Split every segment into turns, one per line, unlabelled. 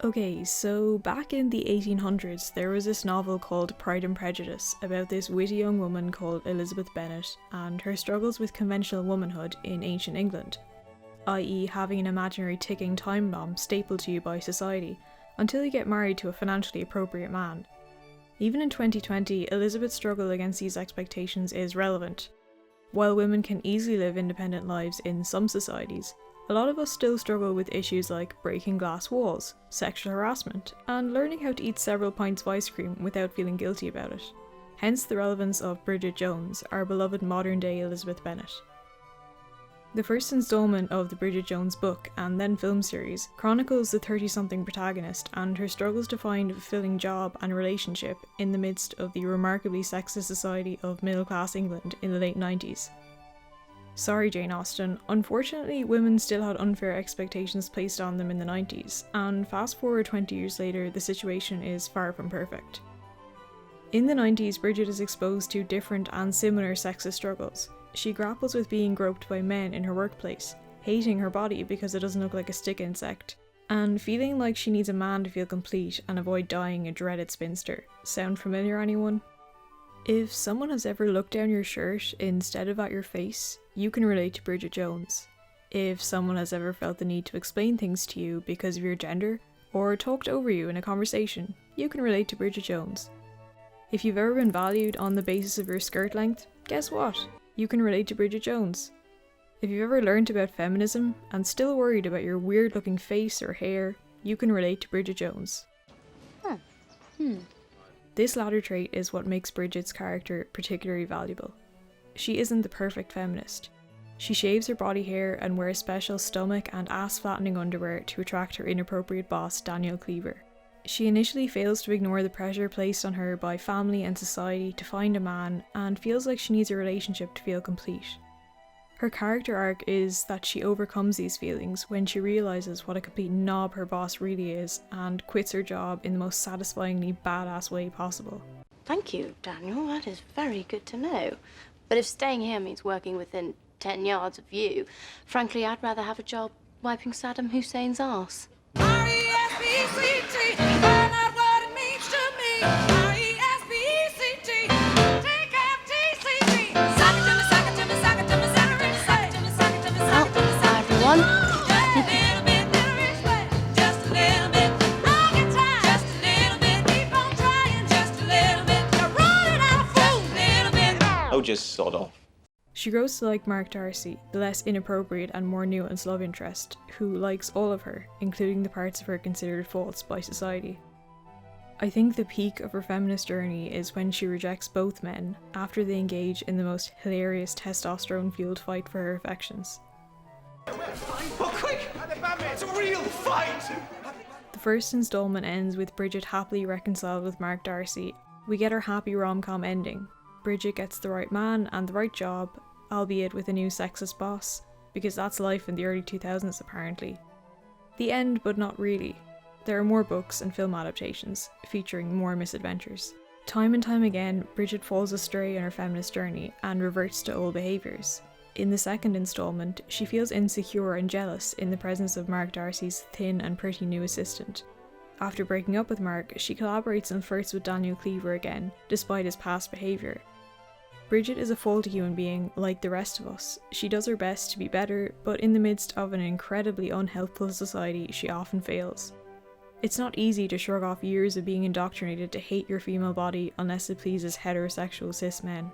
Okay, so back in the 1800s, there was this novel called Pride and Prejudice about this witty young woman called Elizabeth Bennet and her struggles with conventional womanhood in ancient England, i.e. having an imaginary ticking time bomb stapled to you by society until you get married to a financially appropriate man. Even in 2020, Elizabeth's struggle against these expectations is relevant. While women can easily live independent lives in some societies, a lot of us still struggle with issues like breaking glass walls, sexual harassment, and learning how to eat several pints of ice cream without feeling guilty about it. Hence the relevance of Bridget Jones, our beloved modern-day Elizabeth Bennet. The first instalment of the Bridget Jones book and then film series chronicles the 30-something protagonist and her struggles to find a fulfilling job and relationship in the midst of the remarkably sexist society of middle-class England in the late 90s. Sorry, Jane Austen, unfortunately women still had unfair expectations placed on them in the 90s, and fast forward 20 years later, the situation is far from perfect. In the 90s, Bridget is exposed to different and similar sexist struggles. She grapples with being groped by men in her workplace, hating her body because it doesn't look like a stick insect, and feeling like she needs a man to feel complete and avoid dying a dreaded spinster. Sound familiar, anyone? If someone has ever looked down your shirt instead of at your face, you can relate to Bridget Jones. If someone has ever felt the need to explain things to you because of your gender, or talked over you in a conversation, you can relate to Bridget Jones. If you've ever been valued on the basis of your skirt length, guess what? You can relate to Bridget Jones. If you've ever learned about feminism and still worried about your weird looking face or hair, you can relate to Bridget Jones. This latter trait is what makes Bridget's character particularly valuable. She isn't the perfect feminist. She shaves her body hair and wears special stomach and ass flattening underwear to attract her inappropriate boss, Daniel Cleaver. She initially fails to ignore the pressure placed on her by family and society to find a man and feels like she needs a relationship to feel complete. Her character arc is that she overcomes these feelings when she realises what a complete knob her boss really is and quits her job in the most satisfyingly badass way possible.
Thank you, Daniel. That is very good to know. But if staying here means working within 10 yards of you, frankly, I'd rather have a job wiping Saddam Hussein's arse. R-E-S-P-C-T, find out what it means to me. R-E-S-P-C-T, T-F-T-C-T. Sock it to me, sock it to me, sock it to me, sock it to me, sock it to me, sock it to me, sock it to me, sock it to me. Everyone. Just a little bit, little respect. Just a little bit. I'll get tired. Just a little bit. Keep on trying. Just a little bit. You're running out of food. A little bit.
Oh, just sod off.
She grows to like Mark Darcy, the less inappropriate and more nuanced love interest, who likes all of her, including the parts of her considered faults by society. I think the peak of her feminist journey is when she rejects both men after they engage in the most hilarious testosterone-fueled fight for her affections.
Oh, quick! It's a real fight!
The first installment ends with Bridget happily reconciled with Mark Darcy. We get our happy rom-com ending. Bridget gets the right man and the right job, albeit with a new sexist boss, because that's life in the early 2000s apparently. The end, but not really. There are more books and film adaptations, featuring more misadventures. Time and time again, Bridget falls astray on her feminist journey and reverts to old behaviours. In the second installment, she feels insecure and jealous in the presence of Mark Darcy's thin and pretty new assistant. After breaking up with Mark, she collaborates and flirts with Daniel Cleaver again, despite his past behaviour. Bridget is a faulty human being, like the rest of us. She does her best to be better, but in the midst of an incredibly unhelpful society, she often fails. It's not easy to shrug off years of being indoctrinated to hate your female body unless it pleases heterosexual cis men.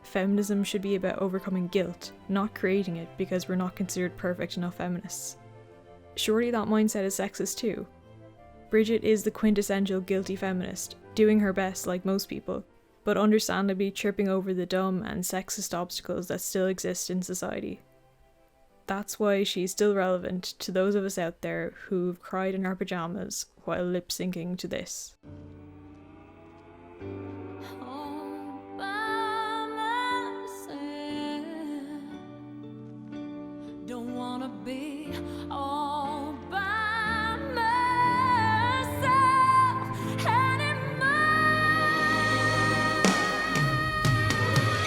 Feminism should be about overcoming guilt, not creating it because we're not considered perfect enough feminists. Surely that mindset is sexist too. Bridget is the quintessential guilty feminist, doing her best like most people, but understandably tripping over the dumb and sexist obstacles that still exist in society. That's why she's still relevant to those of us out there who've cried in our pyjamas while lip-syncing to this.